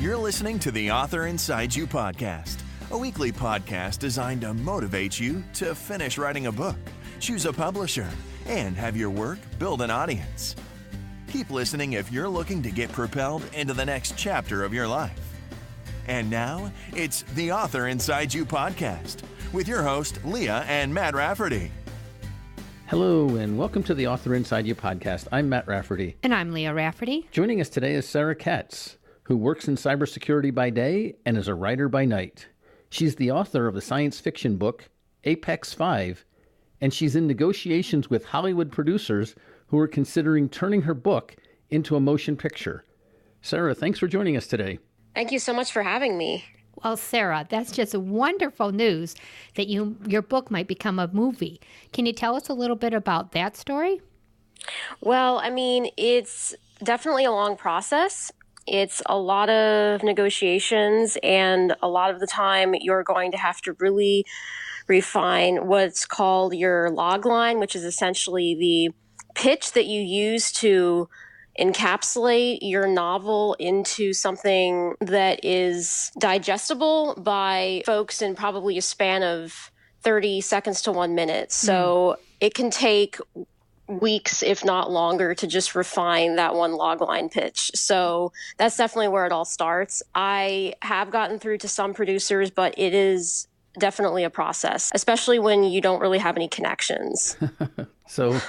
You're listening to the Author Inside You podcast, a weekly podcast designed to motivate you to finish writing a book, choose a publisher, and have your work build an audience. Keep listening if you're looking to get propelled into the next chapter of your life. And now, it's the Author Inside You podcast with your host, Leah and Matt Rafferty. Hello, and welcome to the Author Inside You podcast. I'm Matt Rafferty. And I'm Leah Rafferty. Joining us today is Sarah Katz, who works in cybersecurity by day and is a writer by night. She's the author of the science fiction book, Apex 5, and she's in negotiations with Hollywood producers who are considering turning her book into a motion picture. Sarah, thanks for joining us today. Thank you so much for having me. Well, Sarah, that's just wonderful news that your book might become a movie. Can you tell us a little bit about that story? Well, it's definitely a long process. It's a lot of negotiations, and a lot of the time you're going to have to really refine what's called your log line, which is essentially the pitch that you use to encapsulate your novel into something that is digestible by folks in probably a span of 30 seconds to 1 minute. So it can take weeks, if not longer, to just refine that one logline pitch. So that's definitely where it all starts. I have gotten through to some producers, but it is definitely a process, especially when you don't really have any connections. So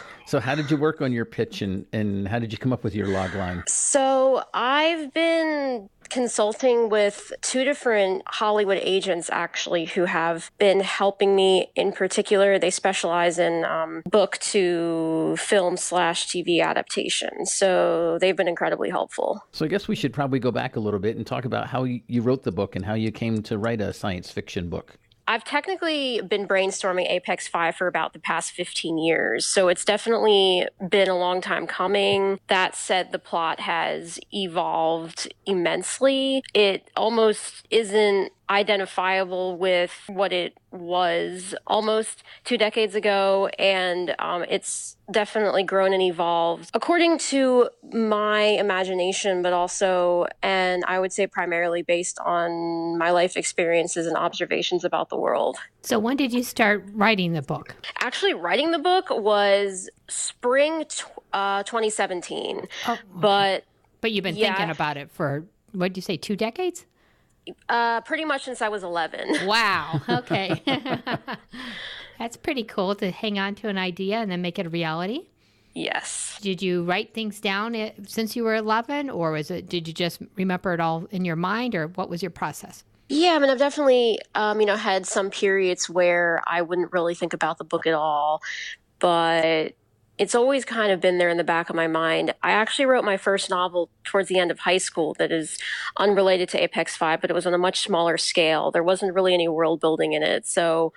how did you work on your pitch and how did you come up with your logline? So I've been consulting with two different Hollywood agents, actually, who have been helping me. In particular, they specialize in book to film/TV adaptation. So they've been incredibly helpful. So I guess we should probably go back a little bit and talk about how you wrote the book and how you came to write a science fiction book. I've technically been brainstorming Apex 5 for about the past 15 years, so it's definitely been a long time coming. That said, the plot has evolved immensely. It almost isn't identifiable with what it was almost 2 decades ago, and it's definitely grown and evolved according to my imagination, but also, and I would say primarily based on my life experiences and observations about the world. So when did you start writing the book? Actually, writing the book was spring 2017. Oh, okay. But you've been thinking about it for, what did you say, 2 decades? Pretty much since I was 11. Wow. Okay. That's pretty cool to hang on to an idea and then make it a reality. Yes. Did you write things down since you were 11, or did you just remember it all in your mind, or what was your process? Yeah, I've definitely, had some periods where I wouldn't really think about the book at all, but it's always kind of been there in the back of my mind. I actually wrote my first novel towards the end of high school that is unrelated to Apex 5, but it was on a much smaller scale. There wasn't really any world building in it. So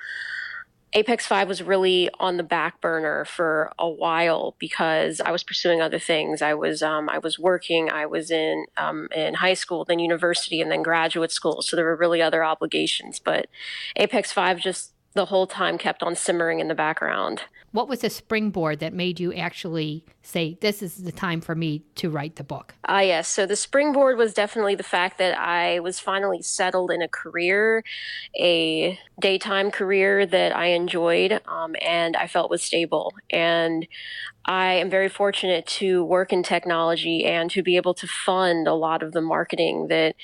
Apex 5 was really on the back burner for a while because I was pursuing other things. I was working. I was in high school, then university, and then graduate school. So there were really other obligations. But Apex 5 just the whole time kept on simmering in the background. What was the springboard that made you actually say, this is the time for me to write the book? Yes. So the springboard was definitely the fact that I was finally settled in a career, a daytime career that I enjoyed, and I felt was stable. And I am very fortunate to work in technology and to be able to fund a lot of the marketing that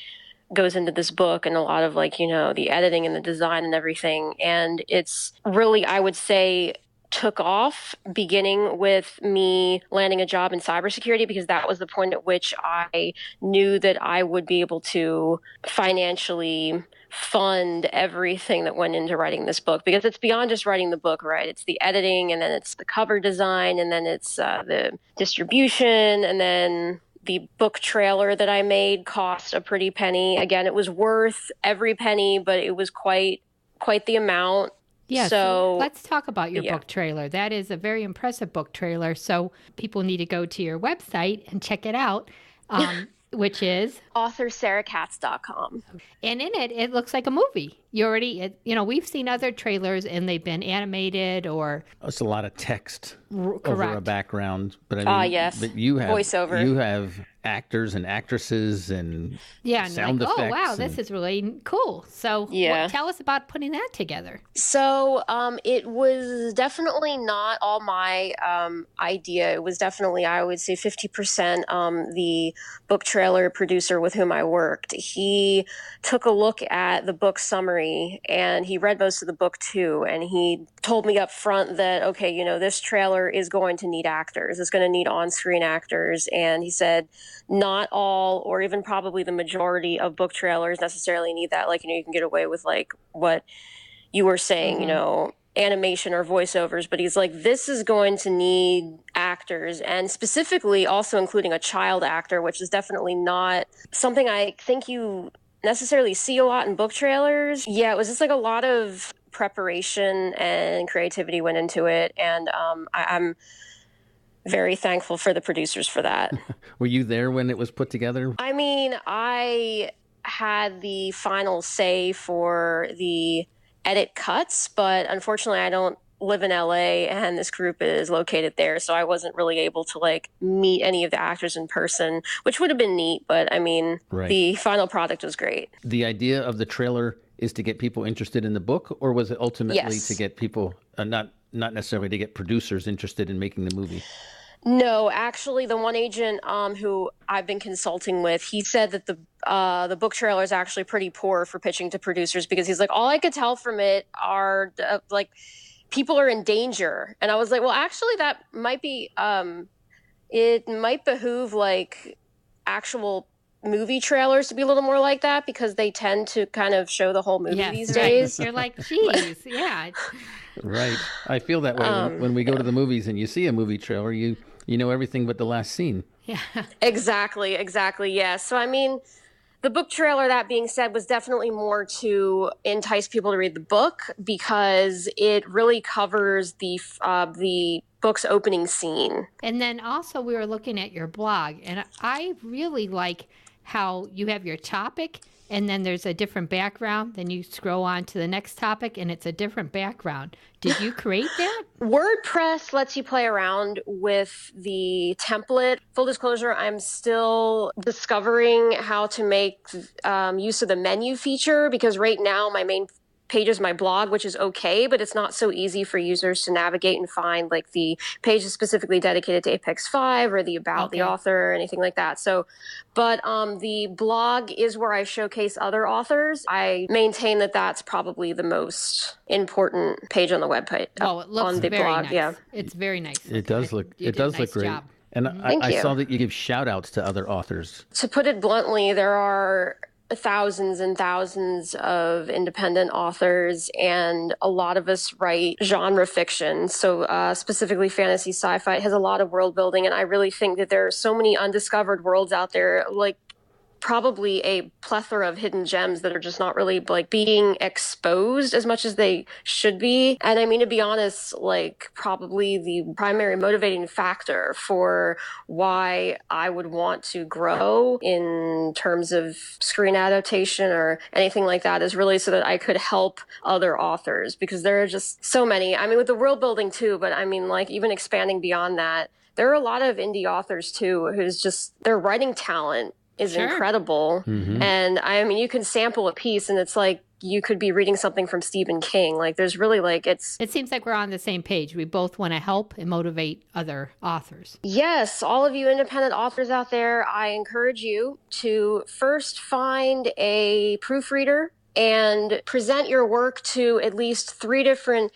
goes into this book and a lot of the editing and the design and everything. And it's really, I would say, took off beginning with me landing a job in cybersecurity, because that was the point at which I knew that I would be able to financially fund everything that went into writing this book, because it's beyond just writing the book, right? It's the editing, and then it's the cover design, and then it's the distribution, and then the book trailer that I made cost a pretty penny. Again, it was worth every penny, but it was quite the amount. Yeah, so let's talk about your book trailer. That is a very impressive book trailer. So people need to go to your website and check it out, which is authorsarahkatz.com. And in it, it looks like a movie. We've seen other trailers and they've been animated or... It's a lot of text over correct. a background. But yes. But you have voiceover. You have actors and actresses and sound like, effects. Oh, wow, this is really cool. So tell us about putting that together. So it was definitely not all my idea. It was definitely, I would say, 50% the book trailer producer with whom I worked. He took a look at the book summary and he read most of the book too. And he told me up front that, okay, this trailer is going to need actors. It's going to need on-screen actors. And he said, not all, or even probably the majority of book trailers necessarily need that. Like, you can get away with like what you were saying, animation or voiceovers, but he's like, this is going to need actors, and specifically also including a child actor, which is definitely not something I think you necessarily see a lot in book trailers. Yeah, it was just like a lot of preparation and creativity went into it, and I'm very thankful for the producers for that. Were you there when it was put together? I mean, I had the final say for the edit cuts, but unfortunately I don't live in LA and this group is located there, so I wasn't really able to like meet any of the actors in person, which would have been neat, but I mean, The final product was great. The idea of the trailer is to get people interested in the book, or was it ultimately to get people, not necessarily to get producers interested in making the movie? No, actually, the one agent who I've been consulting with, he said that the book trailer is actually pretty poor for pitching to producers, because he's like, all I could tell from it are like people are in danger. And I was like, well, actually, that might be it might behoove like actual movie trailers to be a little more like that, because they tend to kind of show the whole movie these days. You're like, geez, yeah. Right. I feel that way when we go to the movies and you see a movie trailer, you know everything but the last scene. Yeah. Exactly. Yeah. So, I mean, the book trailer, that being said, was definitely more to entice people to read the book, because it really covers the book's opening scene. And then also we were looking at your blog, and I really like how you have your topic and then there's a different background. Then you scroll on to the next topic and it's a different background. Did you create that? WordPress lets you play around with the template. Full disclosure, I'm still discovering how to make use of the menu feature, because right now my main page is my blog, which is okay, but it's not so easy for users to navigate and find like the page is specifically dedicated to Apex 5 or the about the author or anything like that. So, but the blog is where I showcase other authors. I maintain that that's probably the most important page on the webpage. Oh, it looks on the very blog. nice. Yeah, it's very nice. It does look. It does look great. Job. And Thank I you. saw that you give shout outs to other authors. To put it bluntly, there are thousands and thousands of independent authors, and a lot of us write genre fiction. So specifically fantasy, sci-fi. It has a lot of world building, and I really think that there are so many undiscovered worlds out there, like probably a plethora of hidden gems that are just not really like being exposed as much as they should be. And I mean, to be honest, like probably the primary motivating factor for why I would want to grow in terms of screen adaptation or anything like that is really so that I could help other authors, because there are just so many. I mean, with the world building too, but I mean, like even expanding beyond that, there are a lot of indie authors too who's just, their writing talent is incredible. Mm-hmm. And I mean, you can sample a piece and it's like you could be reading something from Stephen King. Like there's really like it seems like we're on the same page. We both want to help and motivate other authors. Yes, all of you independent authors out there, I encourage you to first find a proofreader and present your work to at least 3 different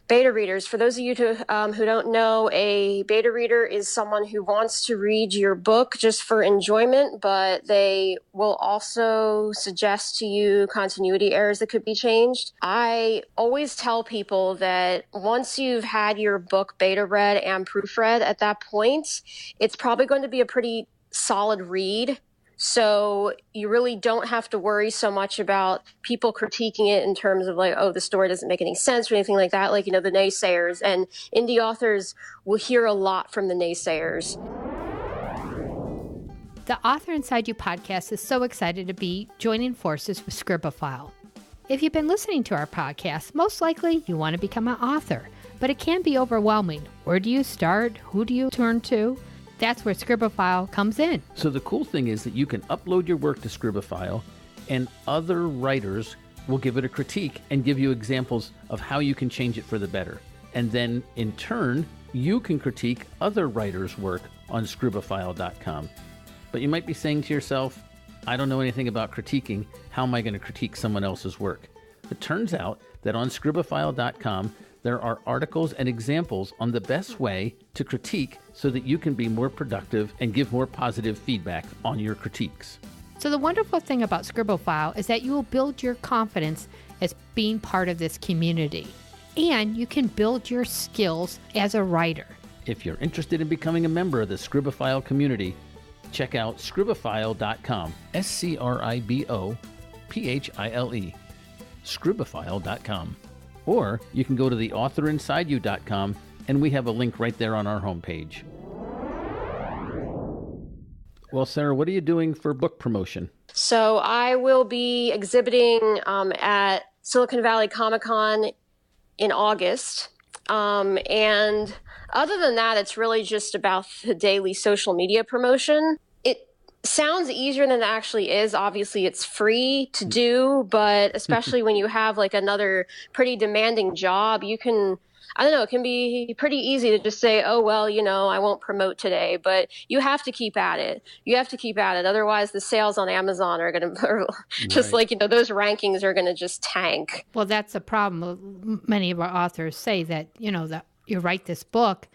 beta readers. For those of you who don't know, a beta reader is someone who wants to read your book just for enjoyment, but they will also suggest to you continuity errors that could be changed. I always tell people that once you've had your book beta read and proofread, at that point, it's probably going to be a pretty solid read. So you really don't have to worry so much about people critiquing it in terms of like, oh, the story doesn't make any sense or anything like that. Like, you know, the naysayers, and indie authors will hear a lot from the naysayers. The Author Inside You podcast is so excited to be joining forces with Scribblefile. If you've been listening to our podcast, most likely you want to become an author, but it can be overwhelming. Where do you start? Who do you turn to? That's where Scribblefile comes in. So the cool thing is that you can upload your work to Scribblefile, and other writers will give it a critique and give you examples of how you can change it for the better. And then, in turn, you can critique other writers' work on Scribblefilecom. But you might be saying to yourself, I don't know anything about critiquing. How am I going to critique someone else's work? It turns out that on Scribblefilecom, there are articles and examples on the best way to critique so that you can be more productive and give more positive feedback on your critiques. So the wonderful thing about Scribblefile is that you will build your confidence as being part of this community. And you can build your skills as a writer. If you're interested in becoming a member of the Scribblefile community, check out Scribblefilecom, Scribopphile, Scribblefilecom. Or you can go to theauthorinside.you.com, and we have a link right there on our homepage. Well, Sarah, what are you doing for book promotion? So I will be exhibiting at Silicon Valley Comic-Con in August. And other than that, it's really just about the daily social media promotion. It sounds easier than it actually is. Obviously, it's free to do, but especially when you have like another pretty demanding job, you can, I don't know, it can be pretty easy to just say, oh, well, you know, I won't promote today, but you have to keep at it. You have to keep at it. Otherwise, the sales on Amazon are going to, just like, you know, those rankings are going to just tank. Well, that's a problem. Many of our authors say that, you know, that you write this book,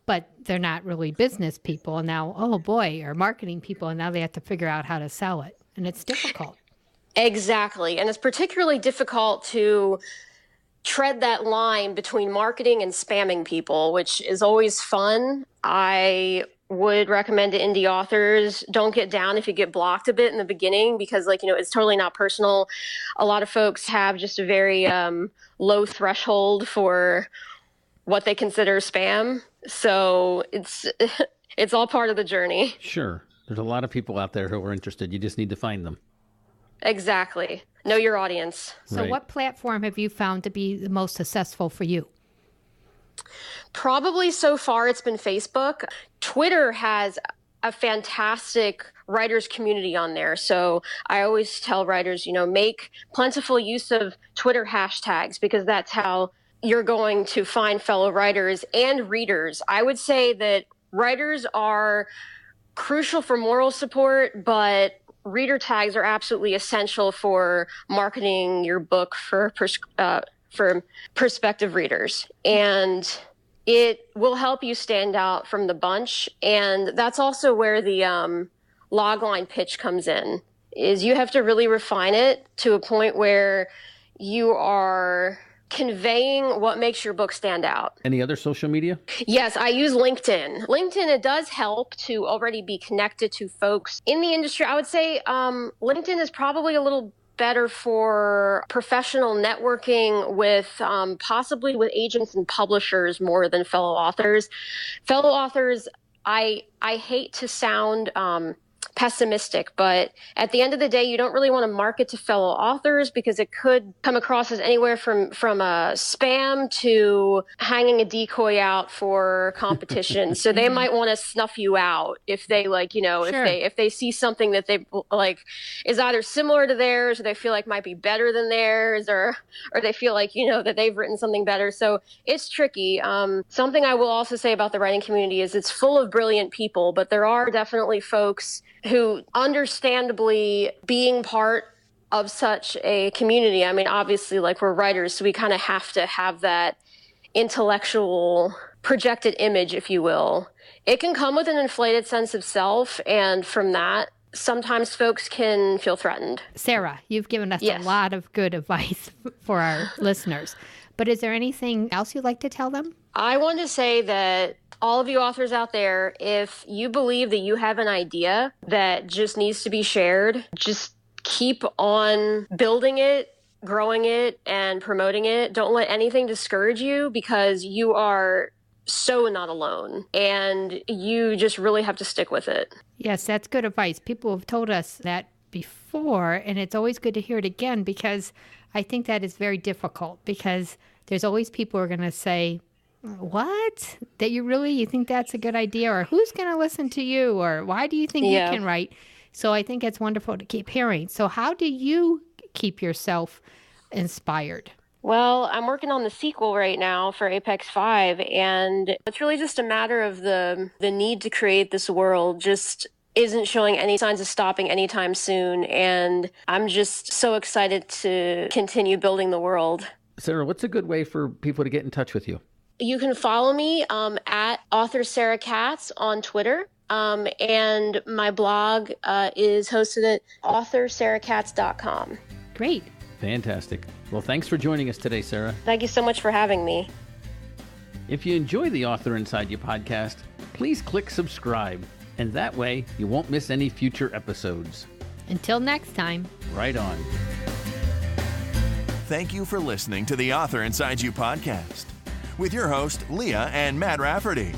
but they're not really business people. And now, oh boy, or marketing people. And now they have to figure out how to sell it. And it's difficult. Exactly. And it's particularly difficult to tread that line between marketing and spamming people, which is always fun. I would recommend to indie authors, don't get down if you get blocked a bit in the beginning, because like, you know, it's totally not personal. A lot of folks have just a very low threshold for what they consider spam. So it's all part of the journey. Sure. There's a lot of people out there who are interested. You just need to find them. Exactly. Know your audience. So Right. What platform have you found to be the most successful for you? Probably so far it's been Facebook. Twitter has a fantastic writers community on there. So I always tell writers, you know, make plentiful use of Twitter hashtags, because that's how you're going to find fellow writers and readers. I would say that writers are crucial for moral support, but reader tags are absolutely essential for marketing your book for prospective readers. And it will help you stand out from the bunch. And that's also where the logline pitch comes in, is you have to really refine it to a point where you are conveying what makes your book stand out. Any other social media? Yes, I use LinkedIn. LinkedIn, it does help to already be connected to folks in the industry. I would say LinkedIn is probably a little better for professional networking with possibly with agents and publishers more than fellow authors. Fellow authors, I hate to sound pessimistic, but at the end of the day, you don't really want to market to fellow authors, because it could come across as anywhere from a spam to hanging a decoy out for competition. So they might want to snuff you out if they like, you know, Sure. if they see something that they like is either similar to theirs, or they feel like might be better than theirs, or they feel like, you know, that they've written something better. So it's tricky. Something I will also say about the writing community is it's full of brilliant people, but there are definitely folks who, understandably, being part of such a community, I mean, obviously, like, we're writers, so we kind of have to have that intellectual projected image, if you will. It can come with an inflated sense of self, and from that, sometimes folks can feel threatened. Sarah, you've given us Yes. a lot of good advice for our listeners. But is there anything else you'd like to tell them? I want to say that all of you authors out there, if you believe that you have an idea that just needs to be shared, just keep on building it, growing it, and promoting it. Don't let anything discourage you, because you are so not alone, and you just really have to stick with it. Yes, that's good advice. People have told us that before, and it's always good to hear it again, because I think that is very difficult, because there's always people who are going to say, What? That you think that's a good idea? Or who's going to listen to you? Or why do you think you can write? So I think it's wonderful to keep hearing. So how do you keep yourself inspired? Well, I'm working on the sequel right now for Apex 5, and it's really just a matter of the need to create this world just isn't showing any signs of stopping anytime soon, and I'm just so excited to continue building the world. Sarah, what's a good way for people to get in touch with you? You can follow me at author Sarah Katz on Twitter, and my blog is hosted at authorsarahkatz.com. Great. Fantastic. Well, thanks for joining us today, Sarah. Thank you so much for having me. If you enjoy the Author Inside You podcast, please click subscribe, and that way you won't miss any future episodes. Until next time. Right on. Thank you for listening to the Author Inside You podcast with your host, Leah and Matt Rafferty.